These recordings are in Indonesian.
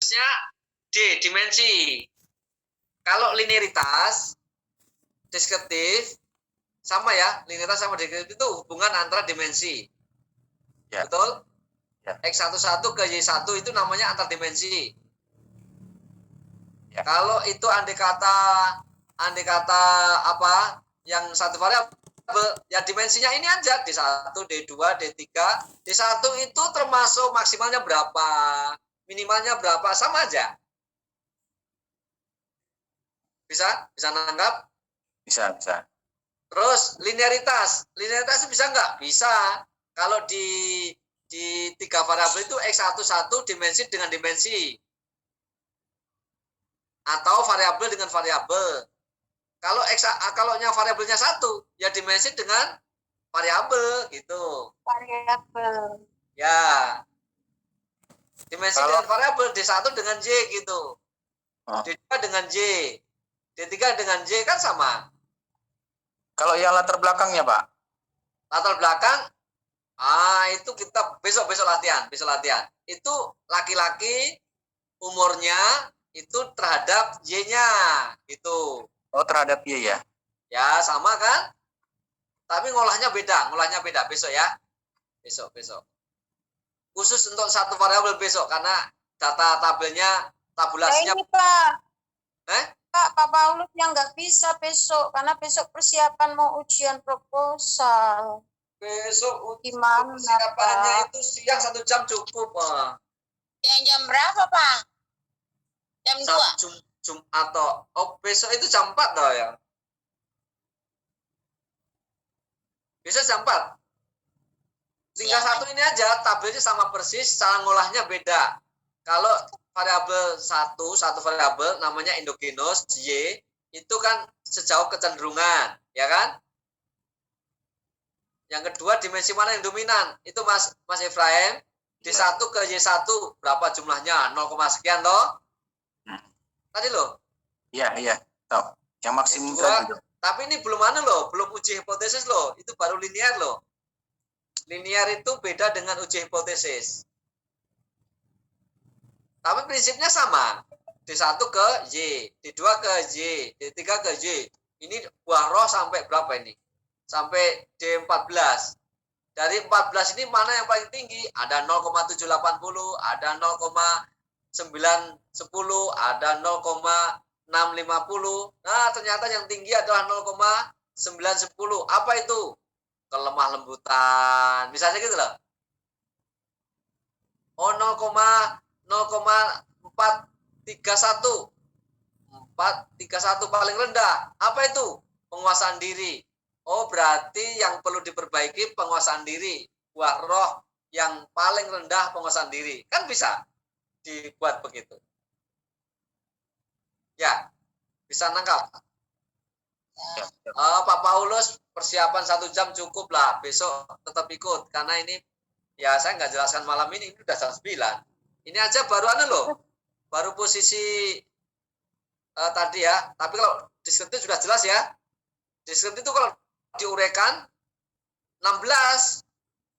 D, dimensi. Kalau linearitas, deskriptif, sama ya, linearitas sama deskriptif itu hubungan antara dimensi. Ya. Betul? Ya. X11 ke Y1 itu namanya antar dimensi. Ya. Kalau itu andai kata apa yang satu variabel, ya dimensinya ini aja, D1, D2, D3. D1 itu termasuk maksimalnya berapa, minimalnya berapa, sama aja. Bisa nangkap? Bisa. Terus linearitas bisa nggak? Bisa. Kalau di tiga variabel itu X11 dimensi dengan dimensi. Atau variabel dengan variabel. Kalau variabelnya satu, ya dimensi dengan variabel gitu. Variabel. Ya. Dimensi dengan variabel, D1 dengan J gitu. D2 dengan J. D3 dengan J kan sama. Kalau yang latar belakangnya, Pak? Latar belakang, itu kita besok latihan. Itu laki-laki, umurnya itu terhadap Y-nya gitu. Oh, terhadap Y ya? Ya, sama kan? Tapi ngolahnya beda besok ya. Besok. Khusus untuk satu variabel besok karena data tabulasinya. Ini Pak Paulus yang nggak bisa besok karena besok persiapan mau ujian proposal. Besok gimana persiapannya itu siang 1 jam cukup, Pak. Jam berapa, Pak? Jam 2? Atau besok itu jam 4 toh ya. Besok jam 4. Tinggal satu ini aja, tabelnya sama persis, cara ngolahnya beda. Kalau variabel satu variabel namanya endogenus Y, itu kan sejauh kecenderungan, ya kan? Yang kedua, dimensi mana yang dominan? Itu Mas Efraim, D1 ke Y1 berapa jumlahnya? 0, sekian toh? Tadi loh. Iya. Toh. Yang maksimum tadi. Tapi ini belum belum uji hipotesis loh. Itu baru linear loh. Linear itu beda dengan uji hipotesis. Tapi prinsipnya sama. D1 ke Y, D2 ke Y, D3 ke Y. Ini buah roh sampai berapa ini? Sampai D14. Dari 14 ini mana yang paling tinggi? Ada 0,780, ada 0,910, ada 0,650. Nah, ternyata yang tinggi adalah 0,910. Apa itu? Kelemah lembutan. Misalnya gitu loh. Oh, 0,431. 431 paling rendah. Apa itu? Penguasaan diri. Oh, berarti yang perlu diperbaiki penguasaan diri. Buah roh yang paling rendah penguasaan diri. Kan bisa dibuat begitu. Ya, bisa nangkap. Pak Paulus, persiapan 1 jam cukup lah. Besok tetap ikut. Karena ini, ya saya nggak jelaskan malam ini udah jam 9. Ini aja baru loh. Baru posisi tadi ya. Tapi kalau deskriptif sudah jelas ya. Deskriptif itu kalau diuraikan 16.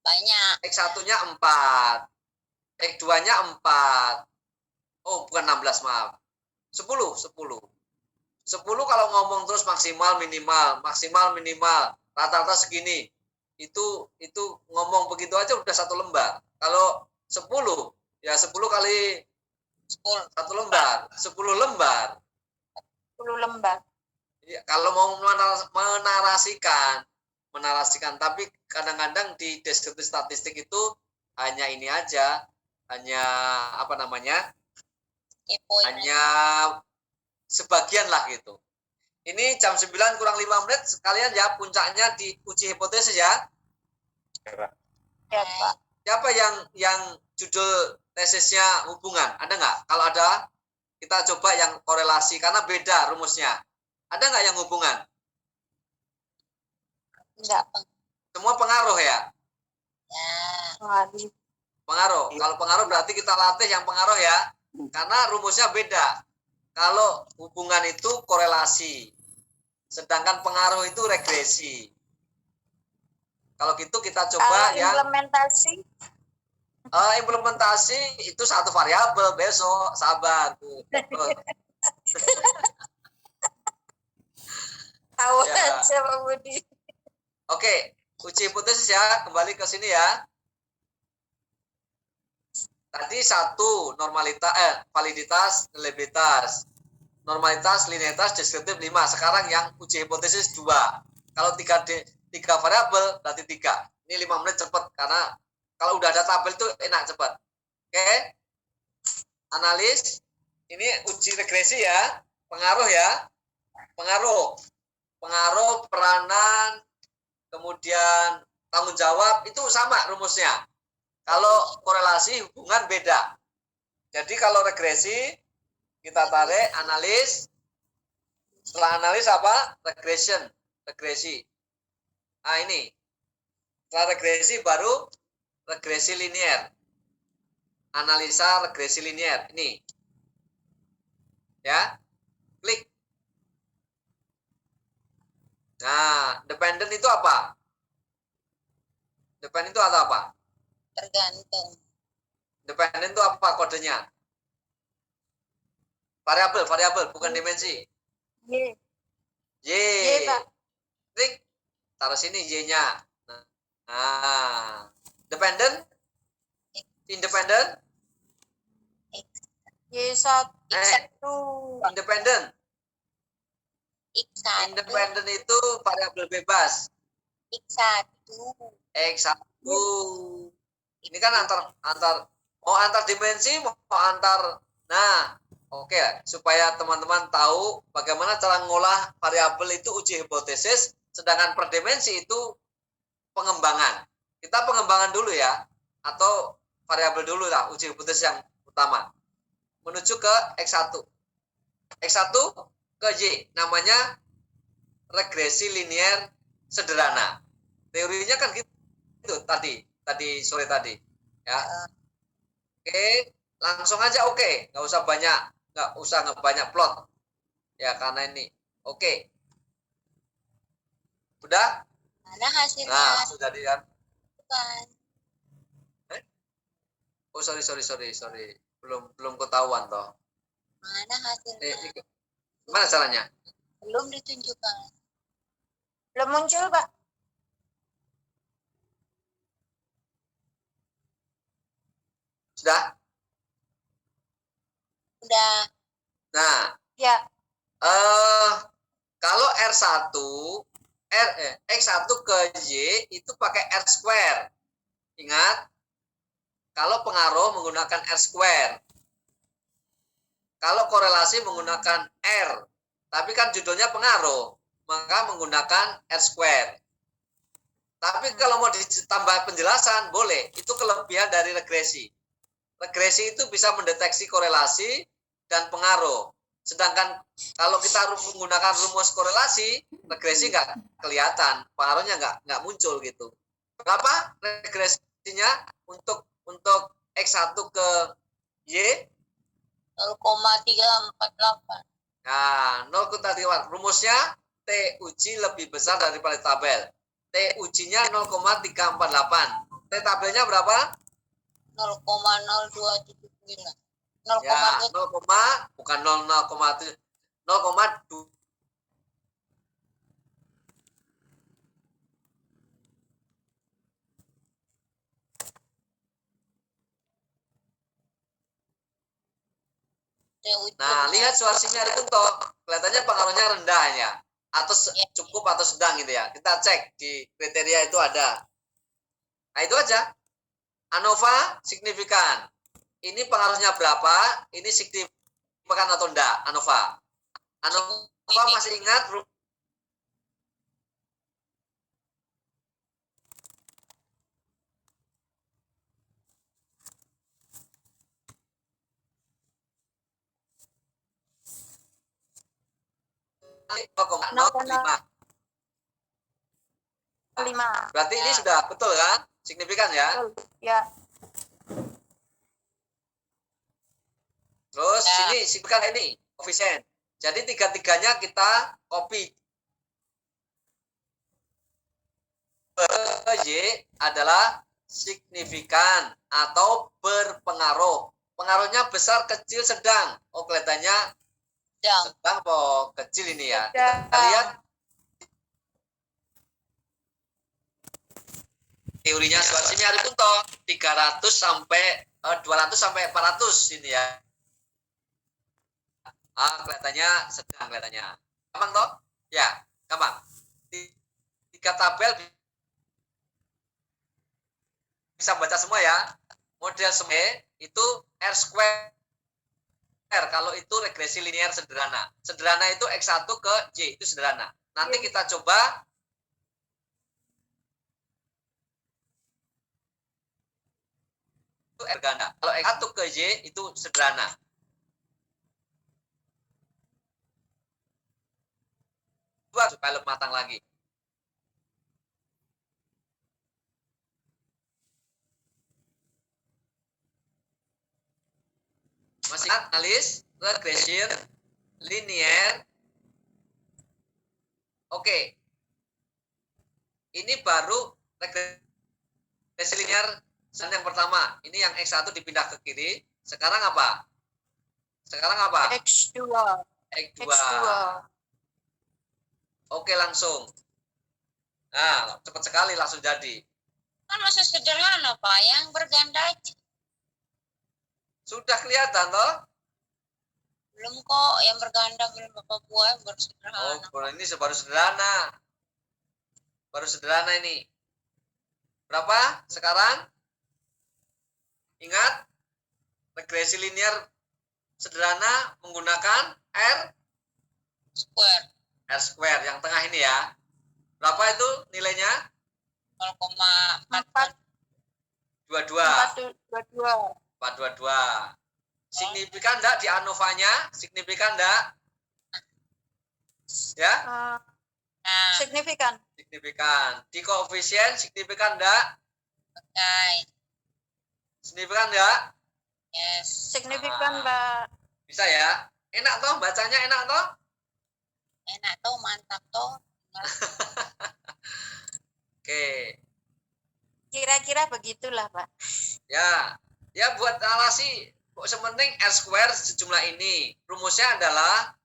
Banyak. X1-nya 4. X2-nya 4. Oh, bukan 16, maaf. 10 kalau ngomong terus maksimal minimal rata-rata segini, itu ngomong begitu aja udah 1 lembar. Kalau 10 ya 10 kali 1 lembar, 10 lembar. Ya, kalau mau menarasikan, tapi kadang-kadang di deskriptif statistik itu hanya ini aja, hanya hanya sebagian lah gitu. Ini jam 9 kurang 5 menit, sekalian ya puncaknya di uji hipotesis ya. Ya, Pak. Siapa yang judul tesisnya hubungan? Ada nggak? Kalau ada, kita coba yang korelasi, karena beda rumusnya. Ada nggak yang hubungan? Enggak. Semua pengaruh ya? Ya. Pengaruh. Kalau pengaruh berarti kita latih yang pengaruh ya. Karena rumusnya beda. Kalau hubungan itu korelasi. Sedangkan pengaruh itu regresi. Kalau gitu kita coba yang implementasi. Implementasi itu satu variabel besok, sabar. Tahu Ya. aja Pak Budi. Oke, uji hipotesis ya, kembali ke sini ya. Tadi satu validitas, reliabilitas. Normalitas, linearitas, deskriptif 5. Sekarang yang uji hipotesis 2. Kalau 3 variabel berarti 3. Ini 5 menit cepat karena kalau udah ada tabel itu enak cepat. Oke. Analis. Ini uji regresi ya. Pengaruh ya. Pengaruh, peranan, kemudian tanggung jawab itu sama rumusnya. Kalau korelasi hubungan beda. Jadi kalau regresi kita tarik analis. Setelah analis apa? Regresi. Nah ini. Setelah regresi baru regresi linier. Analisa regresi linier. Ini. Ya. Klik. Nah, dependent itu apa? Dependent itu apa? Tergantung. Dependent itu apa kodenya? Variabel, bukan dimensi. Y. Y. Y, Pak. Klik. Taruh sini Y-nya. Nah. Dependent? Independent? Y1. Independent. X1. Independent itu variabel bebas. X1. X1. Ini kan antar dimensi, mau antar. Nah, oke, supaya teman-teman tahu bagaimana cara ngolah variabel itu uji hipotesis, sedangkan per dimensi itu pengembangan. Kita pengembangan dulu ya, atau variabel dulu lah, uji hipotesis yang utama. Menuju ke X1. X1 ke Y, namanya regresi linier sederhana. Teorinya kan gitu tadi sore tadi. Ya. Oke, langsung aja oke. Nggak usah banyak plot. Ya, karena ini. Oke. Udah? Mana hasilnya? Nah, sudah kan? Bukan. Oh, sorry. Belum ketahuan toh. Mana hasilnya? Gimana caranya? Belum ditunjukkan. Belum muncul, Pak. Sudah? Udah. Nah, Ya. kalau X1 ke Y itu pakai R square. Ingat, kalau pengaruh menggunakan R square. Kalau korelasi menggunakan R. Tapi kan judulnya pengaruh, maka menggunakan R square. Tapi kalau mau ditambah penjelasan, boleh. Itu kelebihan dari regresi. Regresi itu bisa mendeteksi korelasi dan pengaruh. Sedangkan kalau kita menggunakan rumus korelasi, regresi nggak kelihatan, pengaruhnya nggak muncul gitu. Berapa regresinya untuk X1 ke Y? 0,348. Nah, 0,348. Rumusnya T uji lebih besar daripada tabel. T ujinya 0,348. T tabelnya berapa? 0,0279. Ya, 0, bukan 0,7. 0,2. Nah, lihat suarsinya itu toh kelihatannya pengaruhnya rendah ya, atau cukup atau sedang gitu ya. Kita cek di kriteria itu ada. Nah, itu aja. ANOVA signifikan. Ini pengaruhnya berapa? Ini signifikan atau enggak? ANOVA. ANOVA masih ingat? Lima. Berarti ini sudah betul kan? Signifikan ya? Ya. Terus sini signifikan ini koefisien. Jadi tiga-tiganya kita copy. Y adalah signifikan atau berpengaruh. Pengaruhnya besar, kecil, sedang. Oh, kelihatannya sedang atau kecil ini ya. Kita lihat teorinya Suharsimi Aripunto 300 sampai 200 sampai 400 ini ya. Kelihatannya sedang kelihatannya. Gampang toh? Ya, gampang. 3 tabel bisa baca semua ya. Model SME itu R square. Kalau itu regresi linear sederhana. Sederhana itu X1 ke Y itu sederhana. Nanti kita coba itu R ganda. Kalau X1 ke Y itu sederhana. Supaya lebih matang lagi. Masih ingat analis regression linear. Oke. Ini baru regresi linear yang pertama. Ini yang X1 dipindah ke kiri. Sekarang apa? Sekarang apa? X2. X2. Oke, langsung. Nah, cepat sekali langsung jadi. Kan masih sederhana, Pak. Yang berganda aja. Sudah kelihatan toh? Belum kok, yang berganda belum Bapak buat, baru sederhana. Oh, ini baru sederhana. Baru sederhana ini. Berapa sekarang? Ingat, regresi linear sederhana menggunakan R square yang tengah ini ya. Berapa itu nilainya? 0,422. 422. Signifikan enggak di ANOVA-nya? Signifikan enggak? Ya? Signifikan. Signifikan. Di koefisien signifikan enggak? Signifikan enggak? Yes. Signifikan, Mbak. Bisa ya? Enak toh bacanya, enak toh? Enak toh, mantap toh. Oke. Kira-kira begitulah, Pak. Ya. Ya buat relasi sepenting R square sejumlah ini. Rumusnya adalah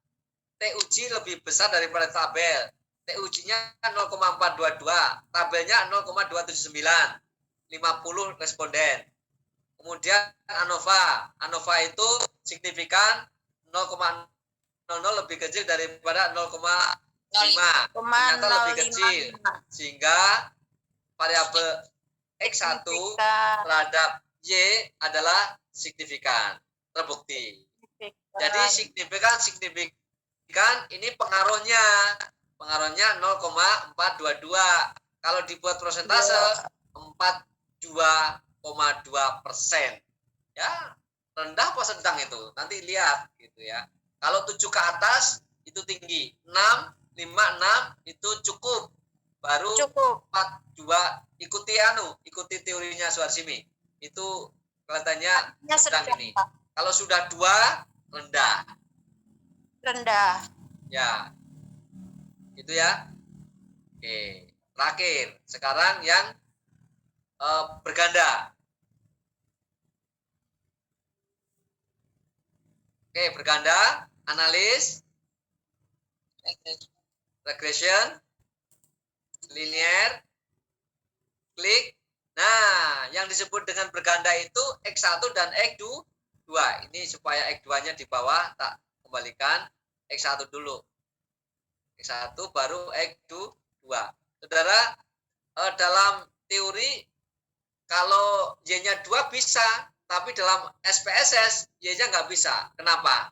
TUJ lebih besar daripada tabel. TUJ-nya 0,422, tabelnya 0,279. 50 responden. Kemudian ANOVA itu signifikan 0,00 lebih kecil daripada 0,5. Ternyata lebih kecil. Sehingga variabel X1 terhadap Y adalah signifikan, terbukti. Jadi signifikan ini pengaruhnya 0,422. Kalau dibuat persentase 42,2%. Ya, rendah apa sedang itu? Nanti lihat gitu ya. Kalau 7 ke atas itu tinggi, 6, 5, 6 itu cukup. Baru 42 ikuti teorinya Suharsimi. Itu kelihatannya sedang ini. Kalau sudah 2 rendah. Ya. Itu ya. Oke. Terakhir, sekarang yang berganda. Oke, berganda, analis, regression, linear, klik. Nah, yang disebut dengan berganda itu X1 dan X2. Ini supaya X2-nya di bawah, tak kembalikan X1 dulu. X1 baru X2. Saudara, dalam teori kalau Y-nya 2 bisa, tapi dalam SPSS Y-nya nggak bisa. Kenapa?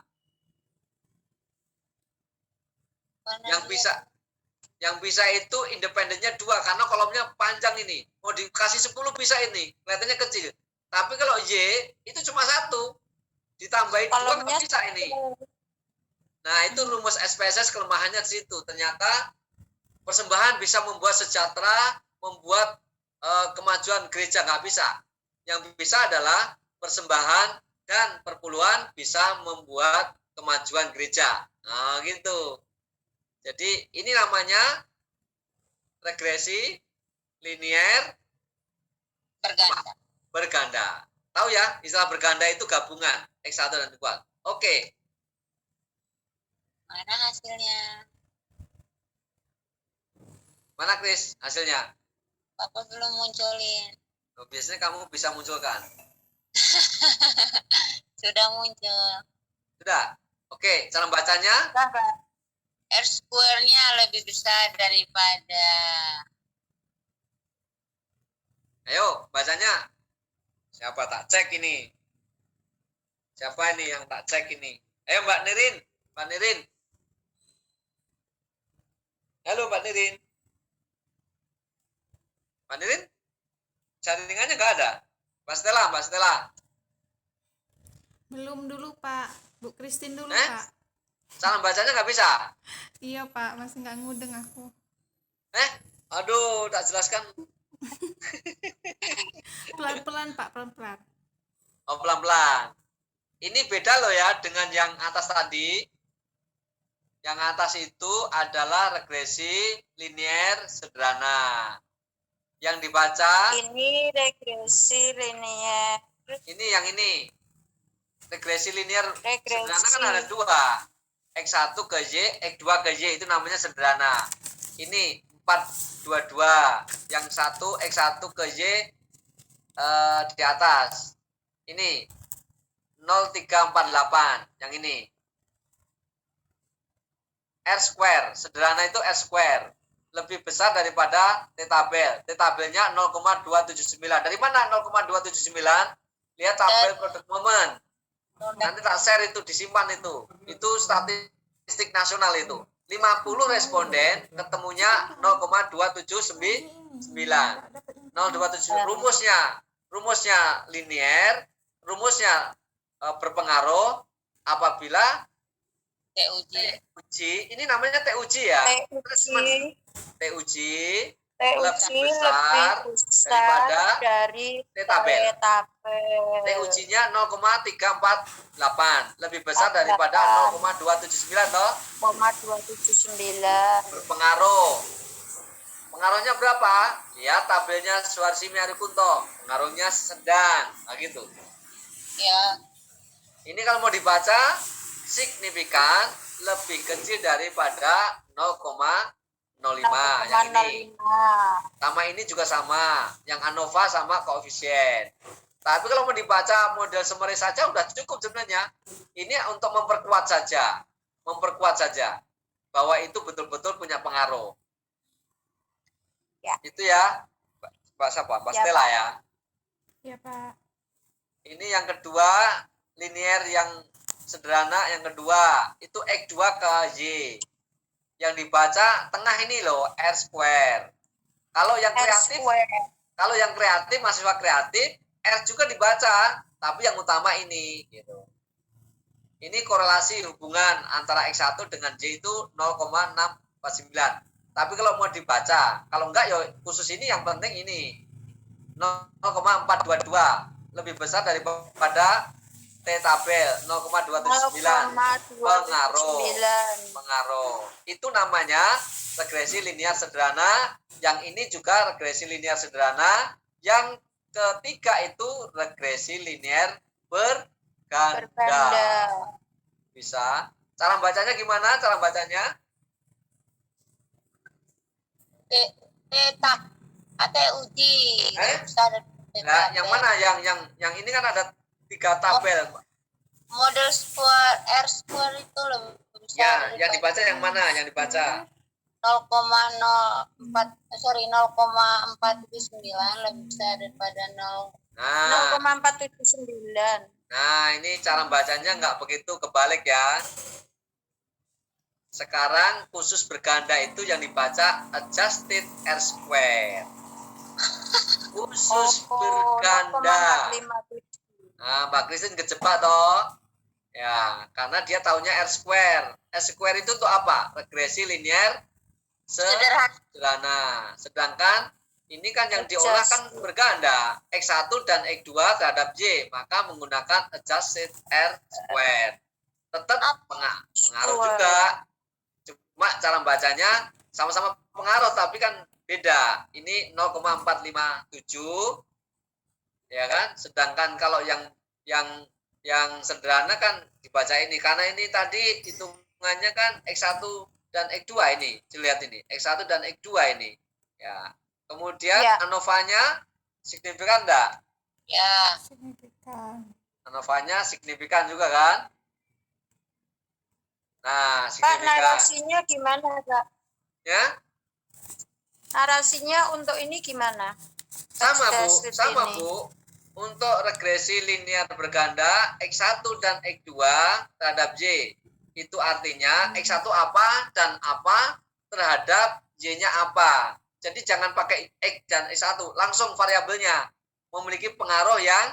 Yang bisa itu independennya 2 karena kolomnya panjang ini. Mau dikasih 10 bisa ini, kelihatannya kecil. Tapi kalau Y itu cuma 1. Ditambahin 2 nggak bisa ini. Nah, itu rumus SPSS kelemahannya di situ. Ternyata persembahan bisa membuat sejahtera, membuat kemajuan gereja, nggak bisa. Yang bisa adalah persembahan dan perpuluhan bisa membuat kemajuan gereja. Nah, gitu. Jadi ini namanya regresi linear Berganda. Berganda. Tahu ya, istilah berganda itu gabungan X1 dan kuat. Oke. Mana hasilnya? Mana Kris hasilnya? Bapak belum munculin. Biasanya kamu bisa munculkan. Sudah muncul. Sudah? Oke, cara bacanya? R square-nya lebih besar daripada. Ayo, bacanya. Siapa tak cek ini? Siapa ini yang tak cek ini? Ayo Mbak Nirin. Mbak Nirin. Halo Mbak Nirin. Mbak Nirin? Chattingannya nggak ada. Mbak Stella. Belum dulu Pak, Bu Christine dulu Eh? Pak. Cara bacanya nggak bisa? Iya Pak, masih nggak ngudeng aku. Aduh, tak jelaskan. Pelan-pelan Pak, pelan-pelan. Oh, pelan-pelan. Ini beda loh ya dengan yang atas tadi. Yang atas itu adalah regresi linier sederhana. Yang dibaca, Ini regresi linear. ini yang ini. Regresi linier sederhana Regresi. kan ada dua. X1 ke Y, X2 ke Y itu namanya sederhana. Ini 422. Yang satu X1 ke Y di atas. Ini 0348. Yang ini. R square. Sederhana itu R square. Lebih besar daripada T tabel. T tabelnya 0,279. Dari mana 0,279? Lihat tabel produk momen. Nanti tak share itu, disimpan itu. Itu statistik nasional itu. 50 responden ketemunya 0,279. 0,27. Rumusnya linier, rumusnya berpengaruh apabila TUJ. ini namanya TUJ ya. TUJ TUJ lebih besar besar dari T tabel. tabel. TUJ-nya 0,348, lebih besar daripada 0,279 toh. 0,279. Berpengaruh. Pengaruhnya berapa? Lihat tabelnya Suharsimi Arikunto. Pengaruhnya sedang. Nah gitu. Ya. Ini kalau mau dibaca signifikan lebih kecil daripada 0,05 yang ini. 0,05. Sama ini juga sama, yang ANOVA sama koefisien. Tapi kalau mau dibaca model summary saja udah cukup sebenarnya. Ini untuk memperkuat saja bahwa itu betul-betul punya pengaruh. Ya. Itu ya, Mbak siapa? Mbak Ya, Stella Pak. ya. Iya Pak. Ini yang kedua, linier yang sederhana yang kedua, itu X2 ke Y. Yang dibaca tengah ini loh, R square. Kalau yang kreatif, mahasiswa kreatif, R juga dibaca, tapi yang utama ini gitu. Ini korelasi hubungan antara X1 dengan Y itu 0,649. Tapi kalau mau dibaca, kalau enggak ya khusus ini yang penting ini 0,422, lebih besar daripada T tabel 0,279. Pengaruh. Itu namanya regresi linear sederhana. Yang ini juga regresi linear sederhana. Yang ketiga itu regresi linear berganda. Bisa. Cara bacanya gimana? Cara bacanya? TUJ. Nah, yang mana? Yang ini kan ada 3 tabel. Model square R square itu lebih besar. Ya, yang dibaca yang mana? Yang dibaca 0,479 lebih besar daripada 0. Nah, 0,479. nah ini cara bacanya nggak begitu kebalik ya. Sekarang khusus berganda itu yang dibaca adjusted R square. Khusus berganda. 0,457. Nah, Mbak Christine kejebak toh. Ya, karena dia taunya R square. R square itu untuk apa? Regresi linear sederhana. Sedangkan ini kan yang diolah kan berganda. X1 dan X2 terhadap Y. Maka menggunakan adjusted R square. Tetap pengaruh juga. Cuma cara bacanya sama-sama pengaruh tapi kan beda. Ini 0,457. ya kan? Sedangkan kalau yang sederhana kan dibaca ini, karena ini tadi hitungannya kan X1 dan X2 ini, dilihat ini, X1 dan X2 ini. Ya. Kemudian Ya. ANOVA-nya signifikan enggak? Ya. Signifikan. ANOVA-nya signifikan juga kan? Nah, Pak, signifikan. narasinya gimana, Pak? Ya, Narasinya untuk ini gimana? sama Bu, Deskripsi sama ini. Bu. Untuk regresi linear berganda X1 dan X2 terhadap Y. Itu artinya X1 apa dan apa terhadap Y-nya apa. Jadi jangan pakai X dan X1, langsung variabelnya memiliki pengaruh yang,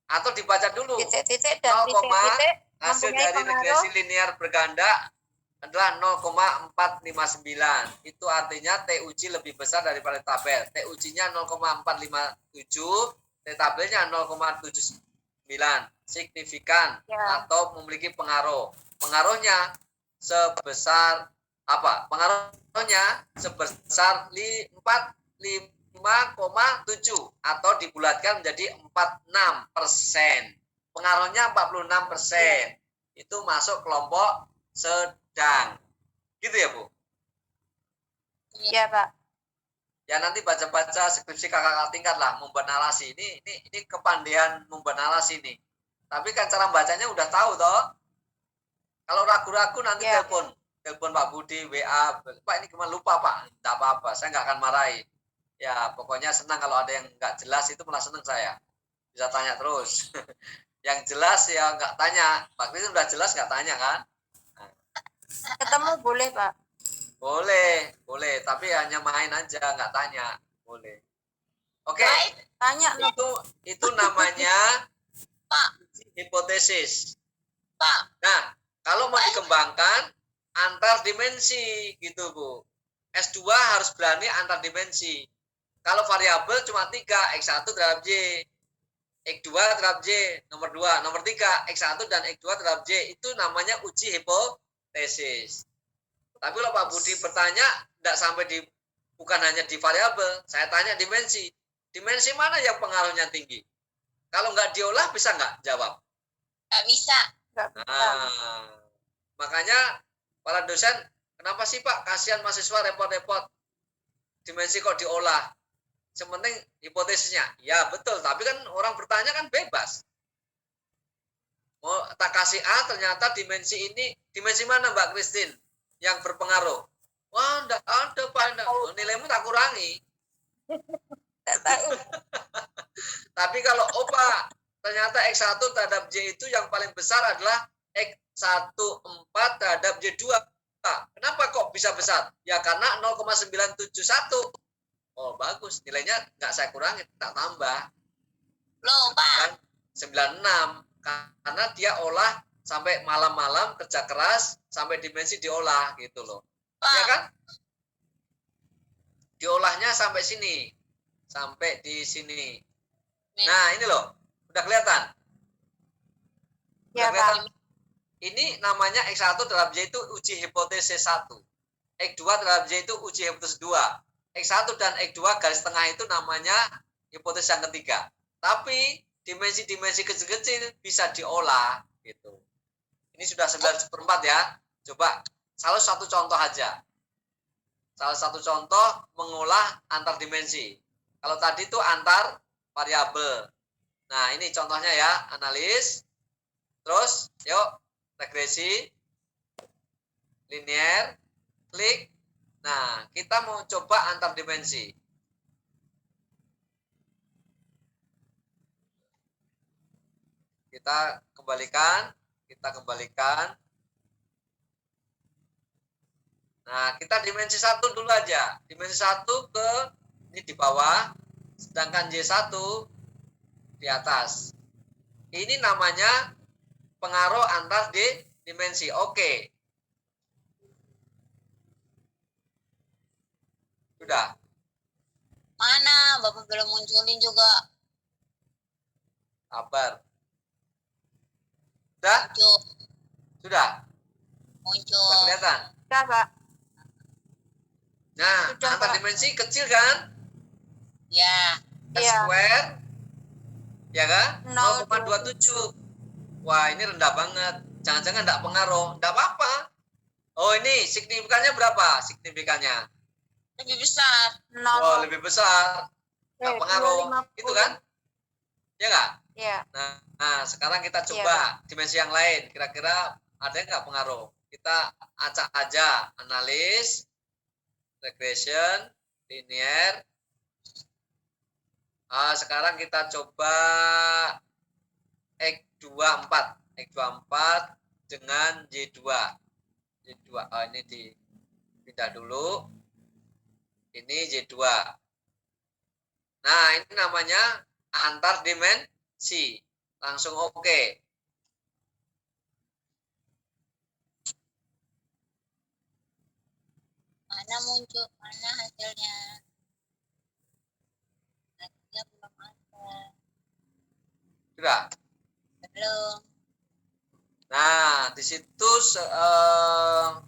atau dibaca dulu. Titik-titik dan 0, titik-titik hasil mempunyai dari pengaruh. regresi linear berganda adalah 0,459. Itu artinya T uji lebih besar daripada tabel. T ujinya 0,457, T tabelnya 0,79. Signifikan Ya. atau memiliki pengaruh. Pengaruhnya sebesar apa? Pengaruhnya sebesar 45,7 atau dibulatkan menjadi 46%. Pengaruhnya 46%. Itu masuk kelompok sedang. Gitu ya, Bu? Ya, Pak. Ya nanti baca-baca skripsi kakak tingkat lah, membuat narasi. Ini kepandian membuat narasi nih. Tapi kan cara bacanya udah tahu toh. Kalau ragu-ragu nanti Ya. telepon Pak Budi, WA, Pak ini gimana, lupa Pak, tidak apa-apa, saya nggak akan marahi. Ya pokoknya senang kalau ada yang nggak jelas, itu malah senang saya. Bisa tanya terus. Yang jelas ya nggak tanya. Pak Kris udah jelas nggak tanya kan? Ketemu boleh, Pak. Boleh, tapi hanya main aja, nggak tanya. Boleh. Oke, Tanya no. itu namanya Pak. hipotesis. Pak. Nah, kalau mau dikembangkan antar dimensi gitu, Bu. S2 harus berani antar dimensi. Kalau variabel cuma 3, X1 terhadap Y, X2 terhadap Y, nomor 2, nomor 3, X1 dan X2 terhadap Y, itu namanya uji hipotesis. Tapi kalau Pak Budi bertanya, tidak sampai bukan hanya di variabel, saya tanya dimensi. Dimensi mana yang pengaruhnya tinggi? Kalau nggak diolah, bisa nggak jawab? Nggak bisa. Nggak bisa. Nah, makanya para dosen, kenapa sih Pak kasihan mahasiswa repot-repot? Dimensi kok diolah? Sementing hipotesisnya. Ya betul, tapi kan orang bertanya kan bebas. Mau tak kasih A, ternyata dimensi ini, dimensi mana Mbak Christine yang berpengaruh? Wah, enggak ada Pak, enggak. Nilaimu tak kurangi. Nggak tahu. Tapi kalau Pak, ternyata X1 terhadap Y itu yang paling besar adalah X14 terhadap Y2. Kenapa kok bisa besar? Ya karena 0,971. Oh bagus, nilainya nggak saya kurangi, tak tambah. Loh, Pak. 96. Karena dia olah sampai malam-malam, kerja keras, sampai dimensi diolah gitu loh. Pak. Ya kan? Diolahnya sampai sini. Sampai di sini. Nah ini loh, udah kelihatan? Ya, Udah kelihatan? Pak. Ini namanya X1 terhadap Y itu uji hipotesis 1. X2 terhadap Y itu uji hipotesis 2. X1 dan X2 garis tengah itu namanya hipotesis yang ketiga. Tapi dimensi-dimensi kecil-kecil bisa diolah gitu. Ini sudah 9/4 ya. Coba salah satu contoh aja. Salah satu contoh mengolah antar dimensi. Kalau tadi itu antar variabel. Nah, ini contohnya ya, analis. Terus, yuk regresi linear, klik. Nah, kita mau coba antar dimensi. Kita kembalikan. Nah, kita dimensi 1 dulu aja. Dimensi 1 ke ini di bawah, sedangkan Y1 di atas. Ini namanya pengaruh antar dimensi. Oke. Sudah. Mana? Bapak belum munculin juga. Sabar. Sudah? Muncul. Sudah. Muncul. Sudah kelihatan? Ya, Pak. Nah, Sudah, antar Pak. dimensi kecil kan? Ya. Iya. square, ya kan? 0,27. 0,27. Wah, ini rendah banget. Jangan-jangan enggak pengaruh. Enggak apa-apa. Oh, ini signifikannya berapa? Signifikannya. Lebih besar. Wah, lebih besar. Enggak pengaruh. 250. Itu kan? Ya enggak? Iya. Nah, sekarang kita coba dimensi yang lain. Kira-kira ada nggak pengaruh? Kita acak aja. Analis, regression, linear. Sekarang kita coba X24. X24 dengan Y2. Y2. Ini dipindah dulu. Ini Y2. Nah, ini namanya antar dimensi. Langsung oke. Mana muncul, mana hasilnya? Hasilnya belum ada. Sudah. Belum. Nah, di situ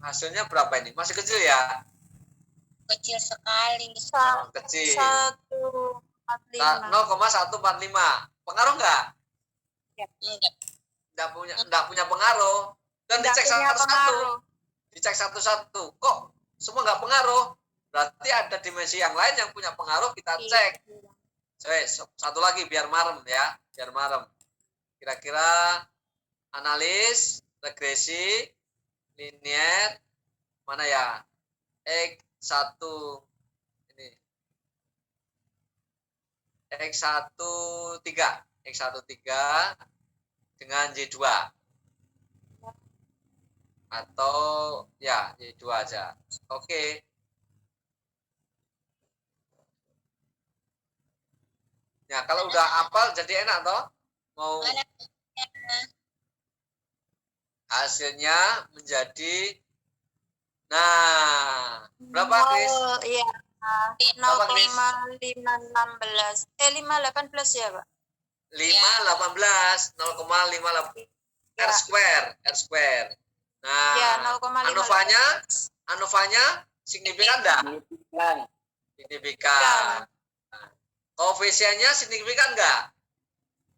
hasilnya berapa ini? Masih kecil ya? Kecil sekali. Kecil. 145. 0,145. Pengaruh nggak? Enggak. Nggak punya pengaruh. Dan Nggak dicek punya satu-satu. pengaruh. Dicek satu-satu. Kok semua nggak pengaruh? Berarti ada dimensi yang lain yang punya pengaruh, kita cek. Satu lagi biar marem ya. Biar marem. Kira-kira analis, regresi, linear, mana ya? X1 ini. X13 dengan Y2 atau ya Y2 aja. Oke. Ya, kalau udah hafal jadi enak toh? Mau Mana? hasilnya menjadi berapa, Chris? Iya. Berapa, Chris? 0,516. 518 ya, Pak? 518, 0,58 Ya. R square. Nah, Ya, 0,518. ANOVA-nya signifikan enggak? Signifikan. Nah, koefisiennya signifikan enggak?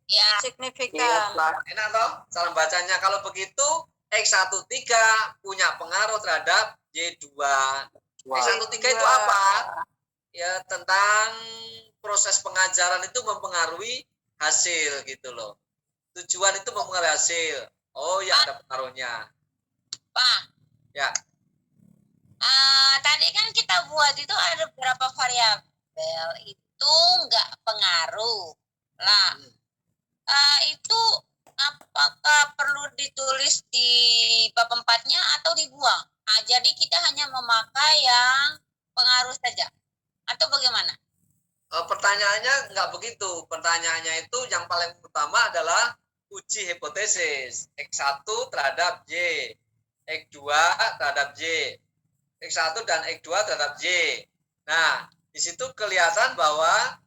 Ya. Signifikan. Enak toh? Cara bacanya kalau begitu X13 punya pengaruh terhadap Y2. X13 itu apa? Ya, tentang proses pengajaran itu mempengaruhi hasil gitu loh. Tujuan itu mempengaruhi hasil. Oh ya, ada pengaruhnya. Pak, Ya. tadi kan kita buat itu ada beberapa variabel itu nggak pengaruh. Lah, itu apakah perlu ditulis di bab 4-nya atau dibuang? Nah, jadi kita hanya memakai yang pengaruh saja. Atau bagaimana? Pertanyaannya nggak begitu. Pertanyaannya itu yang paling utama adalah uji hipotesis. X1 terhadap Y. X2 terhadap Y. X1 dan X2 terhadap Y. Nah, di situ kelihatan bahwa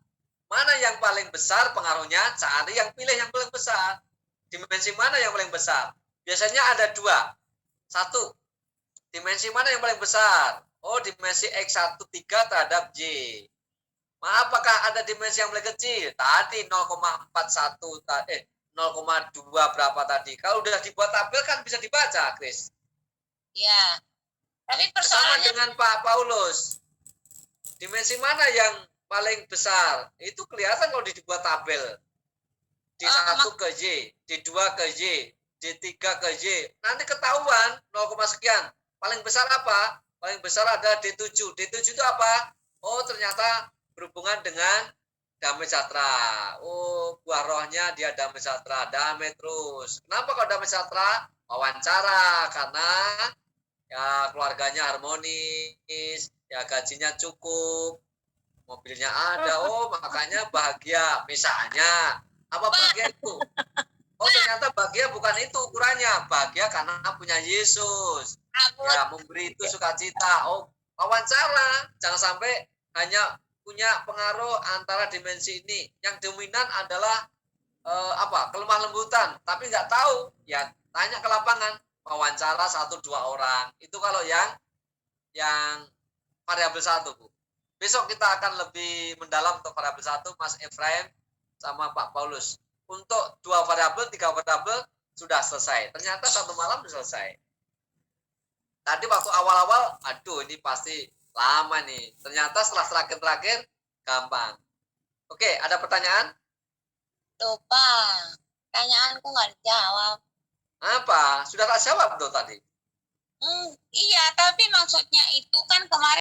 mana yang paling besar pengaruhnya, cari yang pilih yang paling besar. Dimensi mana yang paling besar? Biasanya ada dua. Satu, dimensi mana yang paling besar? Oh, dimensi X13 terhadap Y. Apakah ada dimensi yang paling kecil? Tadi 0,41, 0,2 berapa tadi? Kalau udah dibuat tabel kan bisa dibaca, Chris. Ya. Tapi Sama persoalannya dengan Pak Paulus. Dimensi mana yang paling besar? Itu kelihatan kalau dibuat tabel. D1 ke Y, D2 ke Y, D3 ke Y. Nanti ketahuan 0, sekian. Paling besar apa? Paling besar ada D7. D7 itu apa? Oh, ternyata berhubungan dengan damai sejahtera. Oh, buah rohnya dia damai sejahtera, damai terus. Kenapa kok damai sejahtera? Wawancara, karena ya keluarganya harmonis, ya gajinya cukup, mobilnya ada. Oh, makanya bahagia. Misalnya, apa bahagia itu? Oh, ternyata bahagia bukan itu ukurannya. Bahagia karena punya Yesus. Ya, memberi itu sukacita. Oh, wawancara. Jangan sampai hanya punya pengaruh antara dimensi ini. Yang dominan adalah kelemah lembutan, tapi nggak tahu. Ya, tanya ke lapangan. Wawancara 1-2 orang. Itu kalau yang variabel 1, Bu. Besok kita akan lebih mendalam untuk variabel 1, Mas Efraim sama Pak Paulus. Untuk 2 variabel, 3 variabel sudah selesai. Ternyata 1 malam sudah selesai. Tadi waktu awal-awal, aduh ini pasti lama nih. Ternyata setelah terakhir-terakhir, gampang. Oke, ada pertanyaan? Tuh, Pak. Pertanyaanku nggak dijawab. Apa? Sudah tak jawab tuh tadi. Iya, tapi maksudnya itu kan kemarin